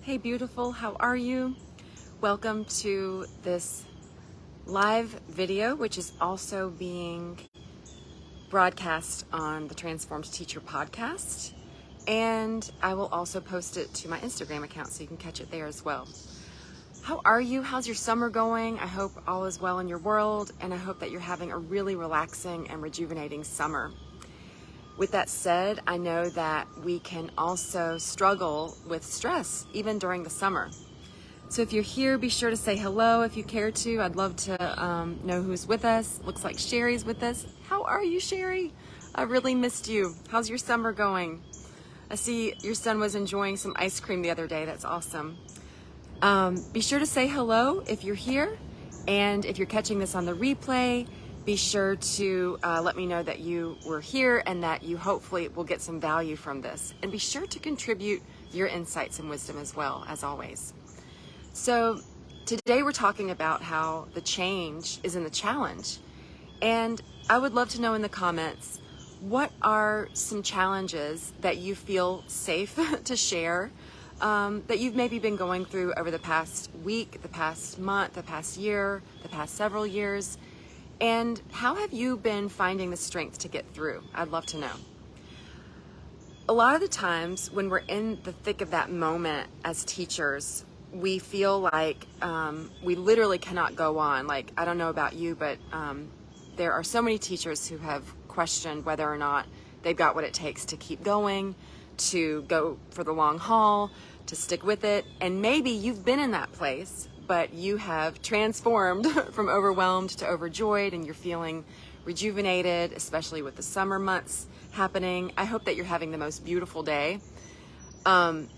Hey beautiful, how are you? Welcome to this live video, which is also being broadcast on the Transformed Teacher podcast. And I will also post it to my Instagram account so you can catch it there as well. How are you? How's your summer going? I hope all is well in your world, and I hope that you're having a really relaxing and rejuvenating summer. With that said, I know that we can also struggle with stress even during the summer. So if you're here, be sure to say hello if you care to. I'd love to know who's with us. Looks like Sherry's with us. How are you, Sherry? I really missed you. How's your summer going? I see your son was enjoying some ice cream the other day. That's awesome. Be sure to say hello if you're here. And if you're catching this on the replay, be sure to let me know that you were here and that you hopefully will get some value from this. And be sure to contribute your insights and wisdom as well, as always. So today we're talking about how the change is in the challenge. And I would love to know in the comments, what are some challenges that you feel safe to share that you've maybe been going through over the past week, the past month, the past year, the past several years? And how have you been finding the strength to get through? I'd love to know. A lot of the times when we're in the thick of that moment as teachers, we feel like we literally cannot go on. Like, I don't know about you, but there are so many teachers who have questioned whether or not they've got what it takes to keep going, to go for the long haul, to stick with it. And maybe you've been in that place, but you have transformed from overwhelmed to overjoyed, and you're feeling rejuvenated, especially with the summer months happening. I hope that you're having the most beautiful day. And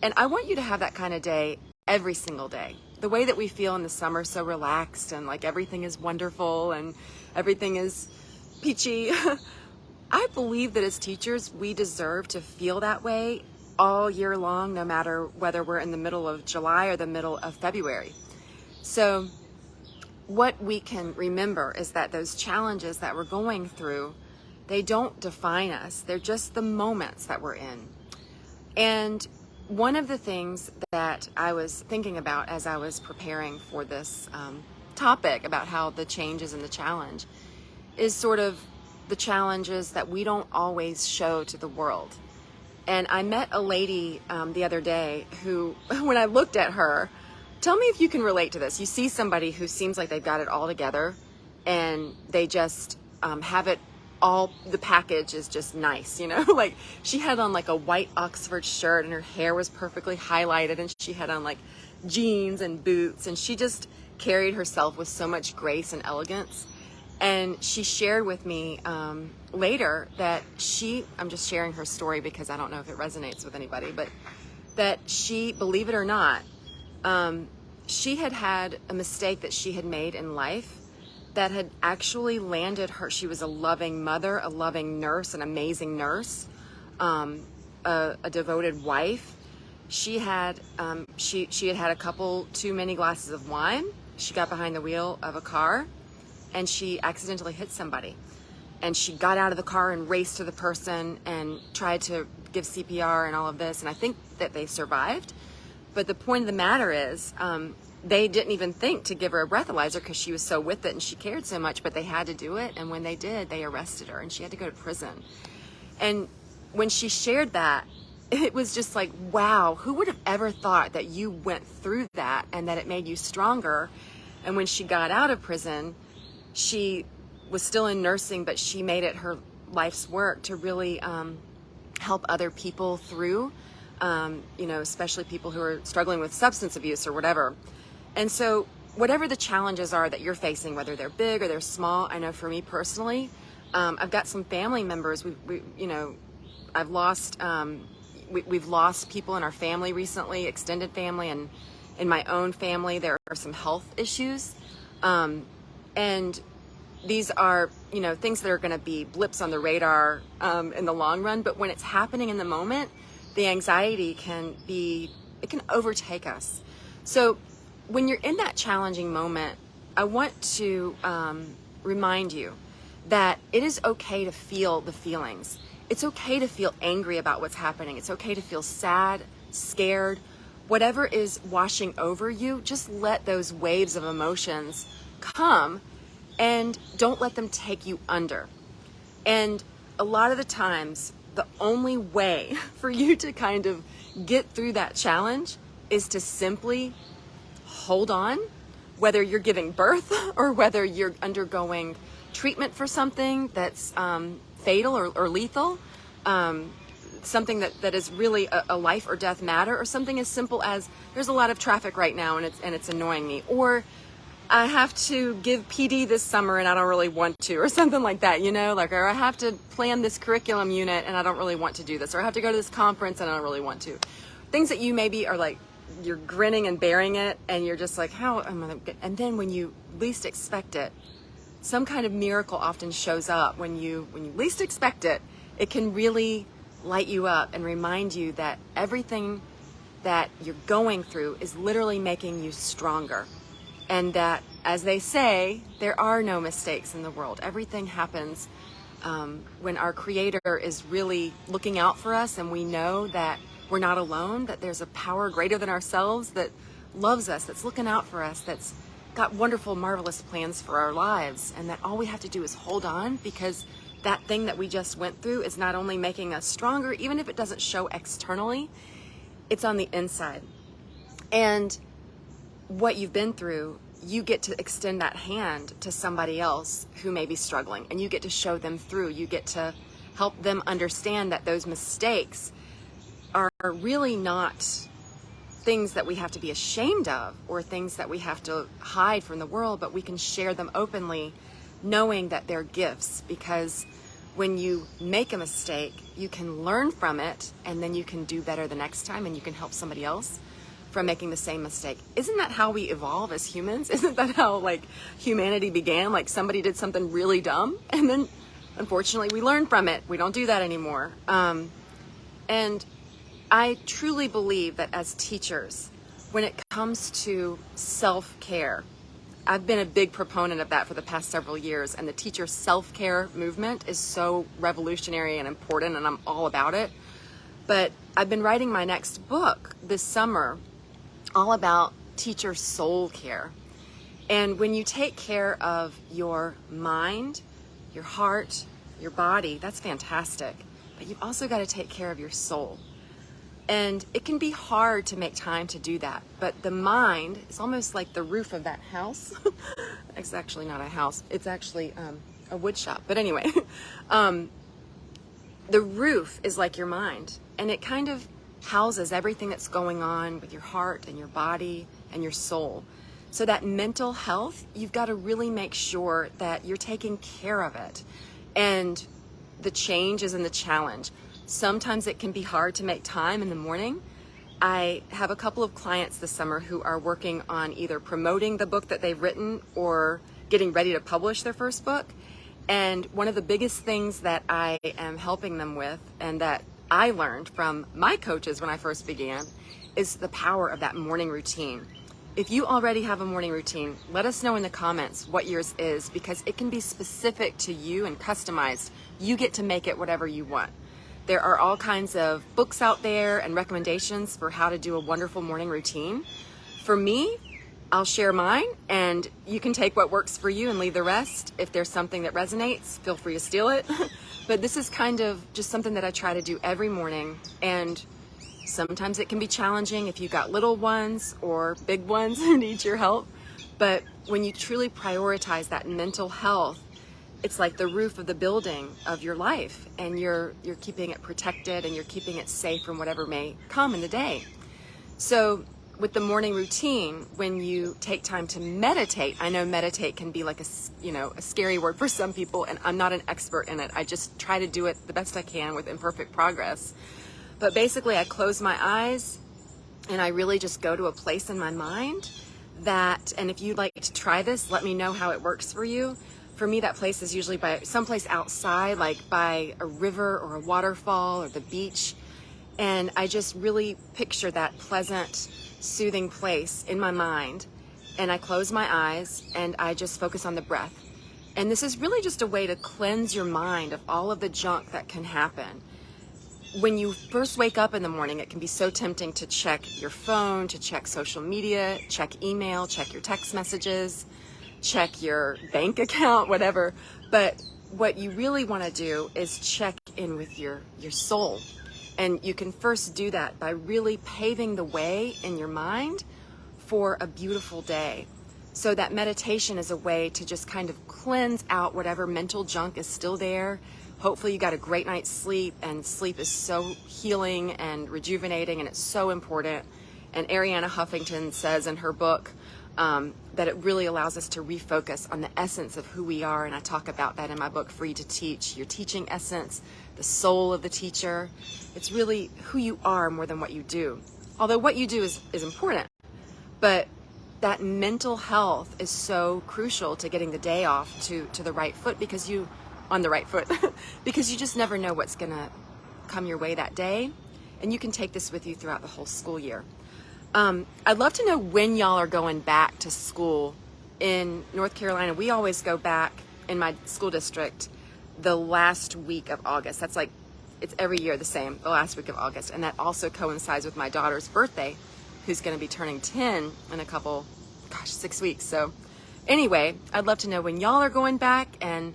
I want you to have that kind of day every single day. The way that we feel in the summer, so relaxed and like everything is wonderful and everything is peachy. I believe that as teachers, we deserve to feel that way all year long, no matter whether we're in the middle of July or the middle of February. So what we can remember is that those challenges that we're going through, they don't define us. They're just the moments that we're in. And one of the things that I was thinking about as I was preparing for this topic about how the change is in the challenge is sort of the challenges that we don't always show to the world. And I met a lady the other day who, when I looked at her, tell me if you can relate to this. You see somebody who seems like they've got it all together and they just have it all, the package is just nice, you know? Like, she had on like a white Oxford shirt and her hair was perfectly highlighted, and she had on like jeans and boots, and she just carried herself with so much grace and elegance. And she shared with me later that I'm just sharing her story because I don't know if it resonates with anybody, but that she, believe it or not, she had a mistake that she had made in life that had actually landed her. She was a loving mother, a loving nurse, an amazing nurse, a devoted wife. She had had a couple too many glasses of wine. She got behind the wheel of a car and she accidentally hit somebody. And she got out of the car and raced to the person and tried to give CPR and all of this. And I think that they survived. But the point of the matter is, they didn't even think to give her a breathalyzer because she was so with it and she cared so much, but they had to do it. And when they did, they arrested her and she had to go to prison. And when she shared that, it was just like, wow, who would have ever thought that you went through that and that it made you stronger? And when she got out of prison, she was still in nursing, but she made it her life's work to really help other people through, especially people who are struggling with substance abuse or whatever. And so whatever the challenges are that you're facing, whether they're big or they're small, I know for me personally, I've got some family members. I've lost, we've lost people in our family recently, extended family, and in my own family, there are some health issues. And these are, things that are going to be blips on the radar in the long run. But when it's happening in the moment, the anxiety can overtake us. So when you're in that challenging moment, I want to remind you that it is okay to feel the feelings. It's okay to feel angry about what's happening. It's okay to feel sad, scared, whatever is washing over you, just let those waves of emotions come and don't let them take you under. And a lot of the times, the only way for you to kind of get through that challenge is to simply hold on, whether you're giving birth or whether you're undergoing treatment for something that's fatal or lethal, something that is really a life or death matter, or something as simple as there's a lot of traffic right now and it's annoying me, or I have to give PD this summer and I don't really want to, or something like that, or I have to plan this curriculum unit and I don't really want to do this, or I have to go to this conference and I don't really want to. Things that you maybe are like, you're grinning and bearing it and you're just like, how am I gonna... And then when you least expect it, some kind of miracle often shows up. When you least expect it, it can really light you up and remind you that everything that you're going through is literally making you stronger. And that, as they say, there are no mistakes in the world. Everything happens when our Creator is really looking out for us, and we know that we're not alone, that there's a power greater than ourselves that loves us, that's looking out for us, that's got wonderful, marvelous plans for our lives, and that all we have to do is hold on, because that thing that we just went through is not only making us stronger, even if it doesn't show externally, it's on the inside. And what you've been through, you get to extend that hand to somebody else who may be struggling, and you get to show them through. You get to help them understand that those mistakes are really not things that we have to be ashamed of or things that we have to hide from the world, but we can share them openly, knowing that they're gifts, because when you make a mistake, you can learn from it, and then you can do better the next time, and you can help somebody else from making the same mistake. Isn't that how we evolve as humans? Isn't that how humanity began? Somebody did something really dumb, and then unfortunately we learned from it. We don't do that anymore. And I truly believe that as teachers, when it comes to self-care, I've been a big proponent of that for the past several years, and the teacher self-care movement is so revolutionary and important, and I'm all about it. But I've been writing my next book this summer all about teacher soul care. And when you take care of your mind, your heart, your body, that's fantastic. But you've also got to take care of your soul. And it can be hard to make time to do that. But the mind is almost like the roof of that house. It's actually not a house. It's actually a wood shop. But anyway, the roof is like your mind. And it kind of houses everything that's going on with your heart and your body and your soul. So that mental health, you've got to really make sure that you're taking care of it. And the change is in the challenge. Sometimes it can be hard to make time in the morning. I have a couple of clients this summer who are working on either promoting the book that they've written or getting ready to publish their first book. And one of the biggest things that I am helping them with, and that I learned from my coaches when I first began, is the power of that morning routine. If you already have a morning routine, let us know in the comments what yours is, because it can be specific to you and customized. You get to make it whatever you want. There are all kinds of books out there and recommendations for how to do a wonderful morning routine. For me, I'll share mine, and you can take what works for you and leave the rest. If there's something that resonates, feel free to steal it. But this is kind of just something that I try to do every morning, and sometimes it can be challenging if you've got little ones or big ones who need your help. But when you truly prioritize that mental health, it's like the roof of the building of your life, and you're keeping it protected and you're keeping it safe from whatever may come in the day. So with the morning routine, when you take time to meditate, I know meditate can be like a scary word for some people, and I'm not an expert in it. I just try to do it the best I can with imperfect progress. But basically I close my eyes and I really just go to a place in my mind that, and if you'd like to try this, let me know how it works for you. For me, that place is usually by someplace outside, like by a river or a waterfall or the beach. And I just really picture that pleasant, soothing place in my mind. And I close my eyes and I just focus on the breath. And this is really just a way to cleanse your mind of all of the junk that can happen. when you first wake up in the morning, it can be so tempting to check your phone, to check social media, check email, check your text messages, check your bank account, whatever. But what you really want to do is check in with your soul. And you can first do that by really paving the way in your mind for a beautiful day. So that meditation is a way to just kind of cleanse out whatever mental junk is still there. Hopefully you got a great night's sleep, and sleep is so healing and rejuvenating, and it's so important. And Arianna Huffington says in her book that it really allows us to refocus on the essence of who we are, and I talk about that in my book, Free to Teach, your teaching essence, the soul of the teacher. It's really who you are more than what you do. Although what you do is important, but that mental health is so crucial to getting the day off to the right foot, because you because you just never know what's gonna come your way that day, and you can take this with you throughout the whole school year. I'd love to know when y'all are going back to school. In North Carolina, we always go back in my school district the last week of August. That's like, it's every year the same, the last week of August, and that also coincides with my daughter's birthday, who's going to be turning 10 in 6 weeks. So anyway, I'd love to know when y'all are going back, and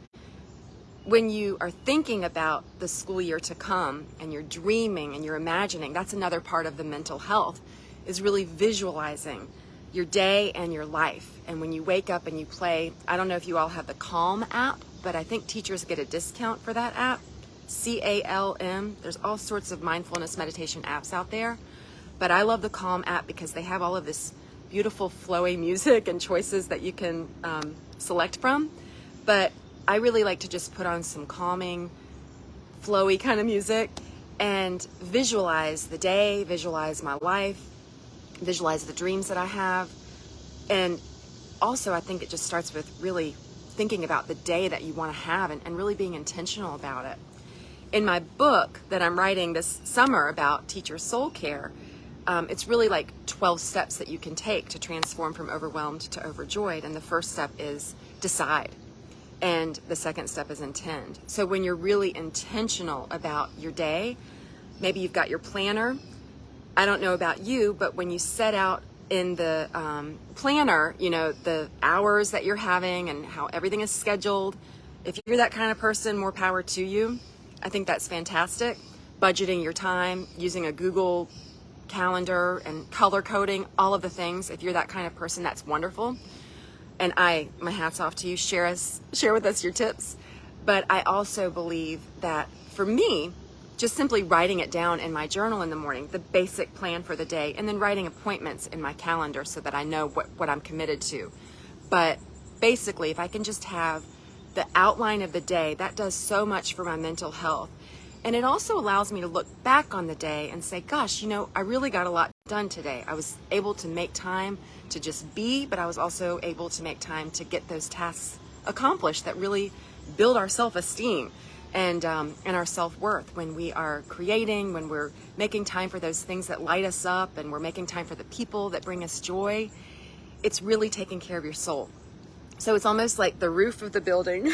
when you are thinking about the school year to come and you're dreaming and you're imagining, that's another part of the mental health, is really visualizing your day and your life. And when you wake up and you play, I don't know if you all have the Calm app, but I think teachers get a discount for that app, CALM. There's all sorts of mindfulness meditation apps out there, but I love the Calm app because they have all of this beautiful flowy music and choices that you can select from. But I really like to just put on some calming, flowy kind of music and visualize the day, visualize my life, visualize the dreams that I have. And also, I think it just starts with really thinking about the day that you want to have, and really being intentional about it. In my book that I'm writing this summer about teacher soul care, it's really like 12 steps that you can take to transform from overwhelmed to overjoyed. And the first step is decide. And the second step is intend. So when you're really intentional about your day, maybe you've got your planner. I don't know about you, but when you set out in the planner, you know, the hours that you're having and how everything is scheduled, if you're that kind of person, more power to you. I think that's fantastic. Budgeting your time, using a Google calendar and color coding, all of the things. If you're that kind of person, that's wonderful. And my hat's off to you. Share with us your tips. But I also believe that for me, just simply writing it down in my journal in the morning, the basic plan for the day, and then writing appointments in my calendar so that I know what I'm committed to. But basically, if I can just have the outline of the day, that does so much for my mental health. And it also allows me to look back on the day and say, gosh, you know, I really got a lot done today. I was able to make time to just be, but I was also able to make time to get those tasks accomplished that really build our self-esteem and our self-worth. When we are creating, when we're making time for those things that light us up, and we're making time for the people that bring us joy, it's really taking care of your soul. So it's almost like the roof of the building,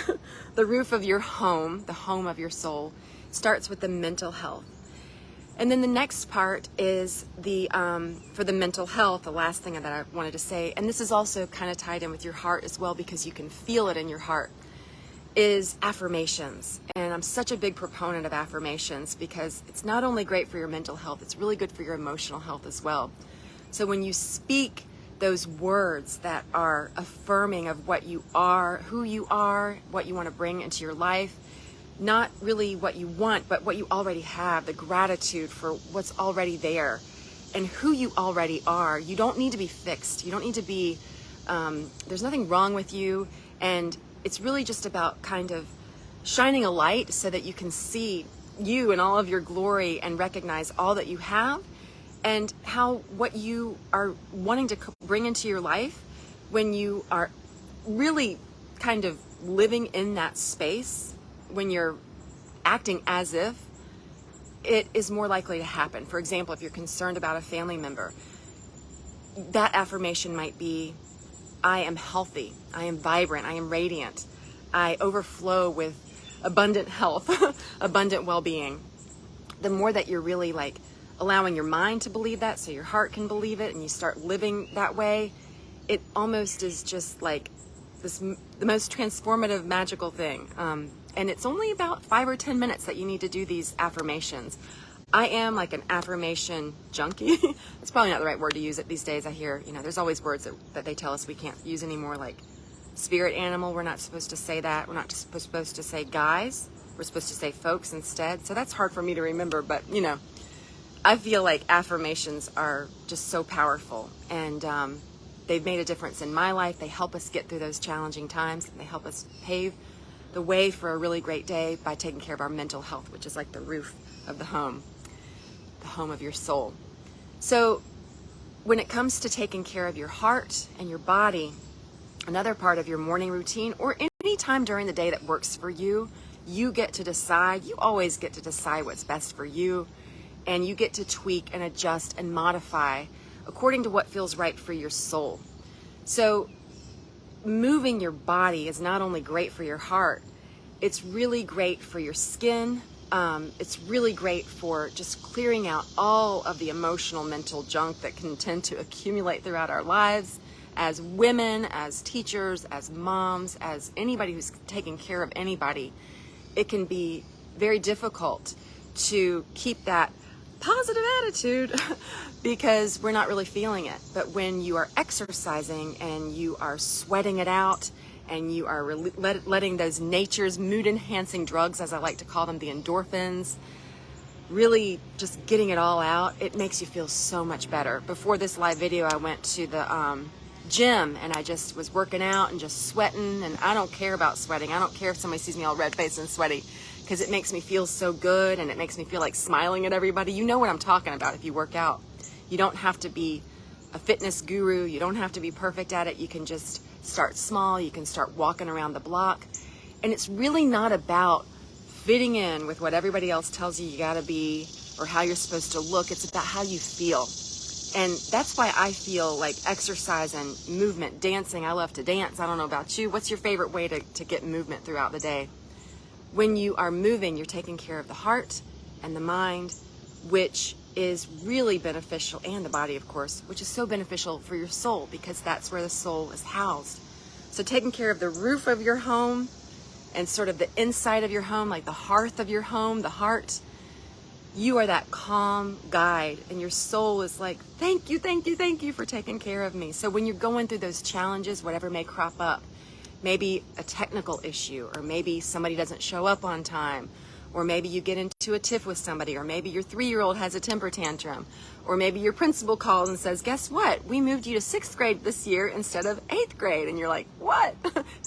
the roof of your home, the home of your soul, starts with the mental health. And then the next part is for the mental health, the last thing that I wanted to say, and this is also kind of tied in with your heart as well, because you can feel it in your heart, is affirmations. And I'm such a big proponent of affirmations because it's not only great for your mental health, it's really good for your emotional health as well. So when you speak those words that are affirming of what you are, who you are, what you want to bring into your life, not really what you want, but what you already have, the gratitude for what's already there and who you already are. You don't need to be fixed. You don't need to be, there's nothing wrong with you. And it's really just about kind of shining a light so that you can see you in all of your glory and recognize all that you have, and how what you are wanting to bring into your life, when you are really kind of living in that space, when you're acting as if, it is more likely to happen. For example, if you're concerned about a family member, that affirmation might be, I am healthy, I am vibrant, I am radiant, I overflow with abundant health, abundant well-being. the more that you're really like allowing your mind to believe that so your heart can believe it and you start living that way, it almost is just like the most transformative, magical thing. And it's only about 5 or 10 minutes that you need to do these affirmations. I am like an affirmation junkie. It's probably not the right word to use it these days. I hear, there's always words that they tell us we can't use anymore, like spirit animal. We're not supposed to say that. We're not supposed to say guys. We're supposed to say folks instead. So that's hard for me to remember, but I feel like affirmations are just so powerful, and they've made a difference in my life. They help us get through those challenging times, and they help us pave the way for a really great day by taking care of our mental health, which is like the roof of the home of your soul. So when it comes to taking care of your heart and your body, another part of your morning routine or any time during the day that works for you, you get to decide. You always get to decide what's best for you, and you get to tweak and adjust and modify according to what feels right for your soul. So moving your body is not only great for your heart, it's really great for your skin. It's really great for just clearing out all of the emotional, mental junk that can tend to accumulate throughout our lives as women, as teachers, as moms, as anybody who's taking care of anybody. It can be very difficult to keep that positive attitude because we're not really feeling it. But when you are exercising and you are sweating it out and you are letting those nature's mood-enhancing drugs, as I like to call them, the endorphins, really just getting it all out, it makes you feel so much better. Before this live video, I went to the gym and I just was working out and just sweating, and I don't care about sweating. I don't care if somebody sees me all red-faced and sweaty, because it makes me feel so good and it makes me feel like smiling at everybody. You know what I'm talking about if you work out. You don't have to be a fitness guru. You don't have to be perfect at it. You can just start small. You can start walking around the block. And it's really not about fitting in with what everybody else tells you gotta be or how you're supposed to look. It's about how you feel. And that's why I feel like exercise and movement, dancing. I love to dance. I don't know about you. What's your favorite way to get movement throughout the day? When you are moving, you're taking care of the heart and the mind, which is really beneficial, and the body, of course, which is so beneficial for your soul, because that's where the soul is housed. So taking care of the roof of your home and sort of the inside of your home, like the hearth of your home, the heart, you are that calm guide, and your soul is like, thank you, thank you, thank you for taking care of me. So when you're going through those challenges, whatever may crop up, maybe a technical issue, or maybe somebody doesn't show up on time, or maybe you get into a tiff with somebody, or maybe your 3-year-old has a temper tantrum, or maybe your principal calls and says, guess what? We moved you to 6th grade this year instead of 8th grade. And you're like, what?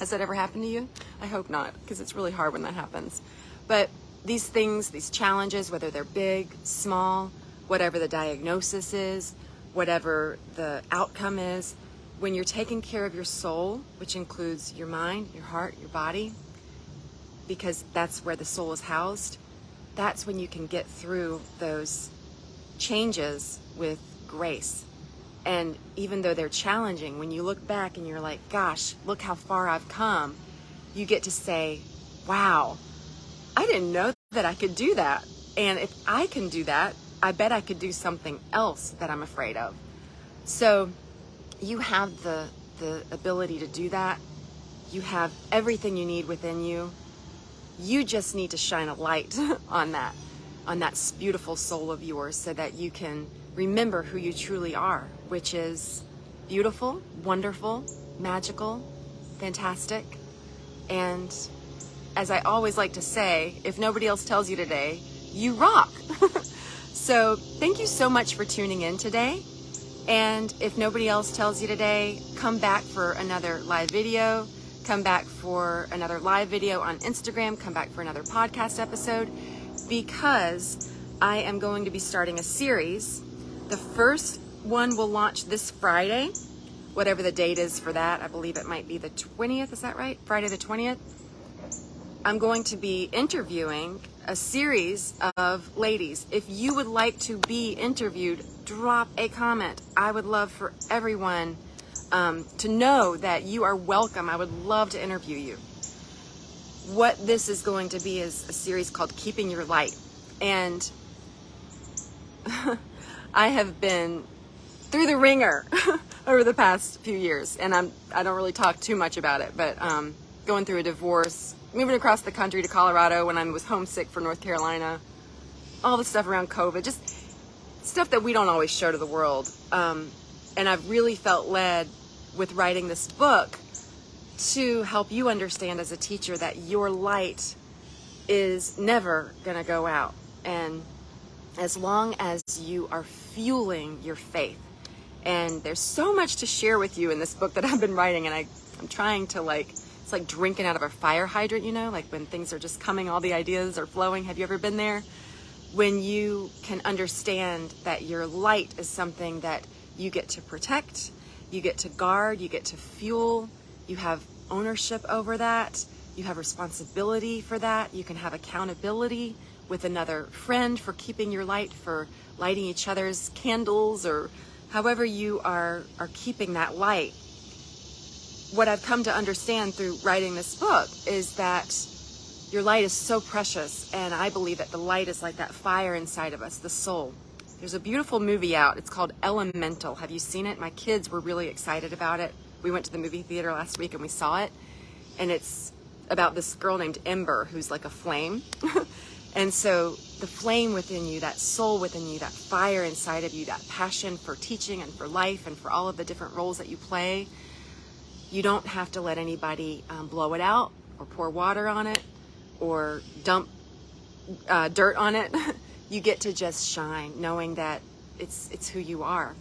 Has that ever happened to you? I hope not, because it's really hard when that happens. But these things, these challenges, whether they're big, small, whatever the diagnosis is, whatever the outcome is, when you're taking care of your soul, which includes your mind, your heart, your body, because that's where the soul is housed, that's when you can get through those changes with grace. And even though they're challenging, when you look back and you're like, gosh, look how far I've come, you get to say, wow, I didn't know that I could do that. And if I can do that, I bet I could do something else that I'm afraid of. So you have the ability to do that. You have everything you need within you. You just need to shine a light on that beautiful soul of yours, so that you can remember who you truly are, which is beautiful, wonderful, magical, fantastic. And as I always like to say, if nobody else tells you today, you rock. So thank you so much for tuning in today. And if nobody else tells you today, come back for another live video. Come back for another live video on Instagram. Come back for another podcast episode, because I am going to be starting a series. The first one will launch this Friday, whatever the date is for that. I believe it might be the 20th. Is that right? Friday the 20th. I'm going to be interviewing a series of ladies. If you would like to be interviewed, drop a comment. I would love for everyone to know that you are welcome. I would love to interview you. What this is going to be is a series called Keeping Your Light. And I have been through the ringer over the past few years, and I don't really talk too much about it, but going through a divorce, moving across the country to Colorado when I was homesick for North Carolina, all the stuff around COVID, just stuff that we don't always show to the world. And I've really felt led with writing this book to help you understand as a teacher that your light is never going to go out. And as long as you are fueling your faith, and there's so much to share with you in this book that I've been writing, and I'm trying to it's like drinking out of a fire hydrant, like when things are just coming, all the ideas are flowing. Have you ever been there? When you can understand that your light is something that you get to protect, you get to guard, you get to fuel, you have ownership over that, you have responsibility for that, you can have accountability with another friend for keeping your light, for lighting each other's candles, or however you are keeping that light. What I've come to understand through writing this book is that your light is so precious, and I believe that the light is like that fire inside of us, the soul. There's a beautiful movie out. It's called Elemental. Have you seen it? My kids were really excited about it. We went to the movie theater last week and we saw it, and it's about this girl named Ember who's like a flame. And so the flame within you, that soul within you, that fire inside of you, that passion for teaching and for life and for all of the different roles that you play, you don't have to let anybody blow it out or pour water on it or dump dirt on it. You get to just shine, knowing that it's who you are.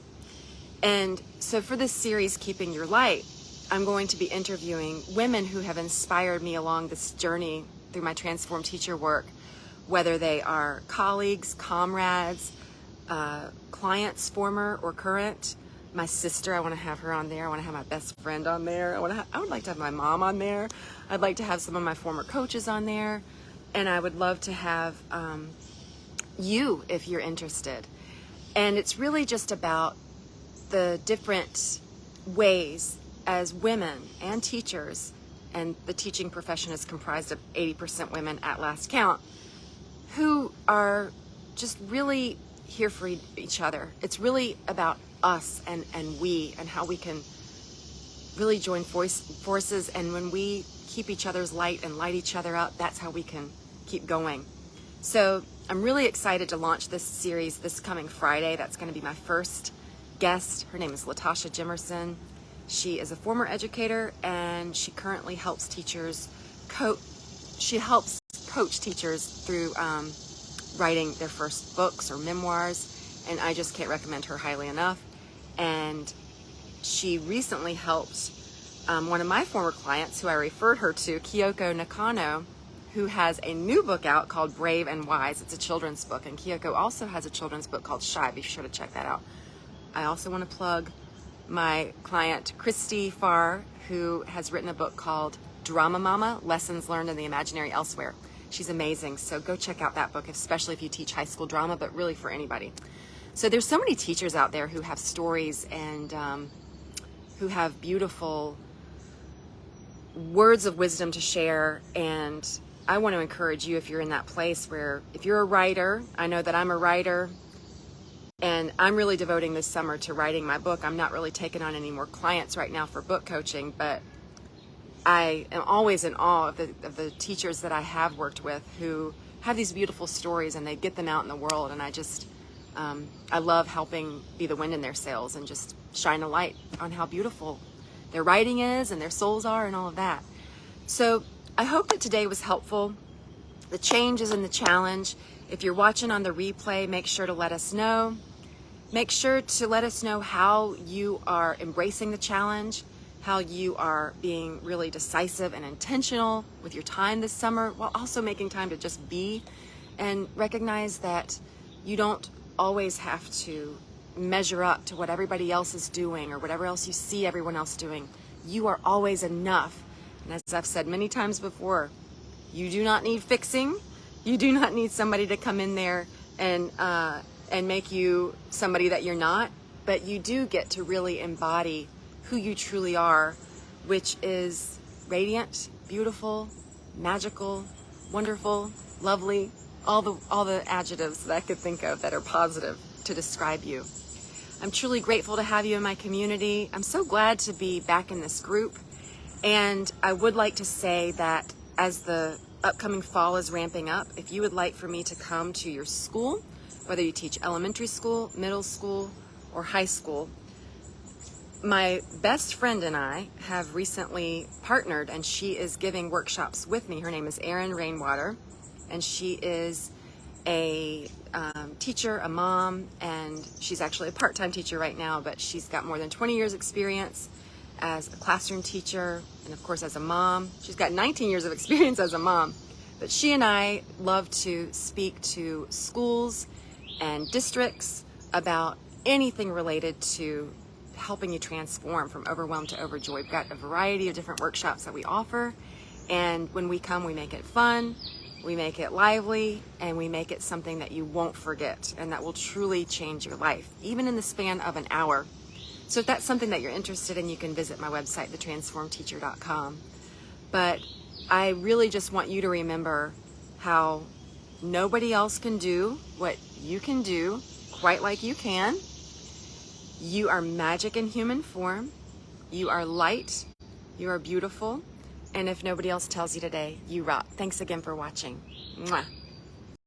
And so for this series, Keeping Your Light, I'm going to be interviewing women who have inspired me along this journey through my Transform Teacher work, whether they are colleagues, comrades, clients, former or current. My sister, I want to have her on there. I want to have my best friend on there. I would like to have my mom on there. I'd like to have some of my former coaches on there. And I would love to have you if you're interested. And it's really just about the different ways as women and teachers, and the teaching profession is comprised of 80% women at last count, who are just really here for each other. It's really about us and we, and how we can really join forces. And when we keep each other's light and light each other up, that's how we can keep going. So I'm really excited to launch this series this coming Friday. That's going to be my first guest. Her name is Latasha Jimerson. She is a former educator, and she currently helps teachers coach teachers through writing their first books or memoirs, and I just can't recommend her highly enough. And she recently helped one of my former clients, who I referred her to, Kyoko Nakano, who has a new book out called Brave and Wise. It's a children's book, and Kyoko also has a children's book called Shy. Be sure to check that out. I also want to plug my client, Christy Farr, who has written a book called Drama Mama, Lessons Learned in the Imaginary Elsewhere. She's amazing, so go check out that book, especially if you teach high school drama, but really for anybody. So there's so many teachers out there who have stories and who have beautiful words of wisdom to share, and I want to encourage you, if you're in that place where, if you're a writer, I know that I'm a writer, and I'm really devoting this summer to writing my book. I'm not really taking on any more clients right now for book coaching, but I am always in awe of the teachers that I have worked with who have these beautiful stories and they get them out in the world. And I love helping be the wind in their sails and just shine a light on how beautiful their writing is and their souls are and all of that. So I hope that today was helpful. The change is in the challenge. If you're watching on the replay, make sure to let us know. Make sure to let us know how you are embracing the challenge, how you are being really decisive and intentional with your time this summer, while also making time to just be, and recognize that you don't always have to measure up to what everybody else is doing or whatever else you see everyone else doing. You are always enough. And as I've said many times before, you do not need fixing. You do not need somebody to come in there and make you somebody that you're not, but you do get to really embody who you truly are, which is radiant, beautiful, magical, wonderful, lovely, all the adjectives that I could think of that are positive to describe you. I'm truly grateful to have you in my community. I'm so glad to be back in this group. And I would like to say that as the upcoming fall is ramping up, if you would like for me to come to your school, whether you teach elementary school, middle school, or high school, my best friend and I have recently partnered, and she is giving workshops with me. Her name is Erin Rainwater, and she is a teacher, a mom, and she's actually a part-time teacher right now, but she's got more than 20 years experience as a classroom teacher, and of course as a mom. She's got 19 years of experience as a mom. But she and I love to speak to schools and districts about anything related to helping you transform from overwhelmed to overjoyed. We've got a variety of different workshops that we offer, and when we come, we make it fun, we make it lively, and we make it something that you won't forget and that will truly change your life, even in the span of an hour. So if that's something that you're interested in, you can visit my website, thetransformedteacher.com. But I really just want you to remember how nobody else can do what you can do quite like you can. You are magic in human form. You are light. You are beautiful. And if nobody else tells you today, you rock. Thanks again for watching. Mwah.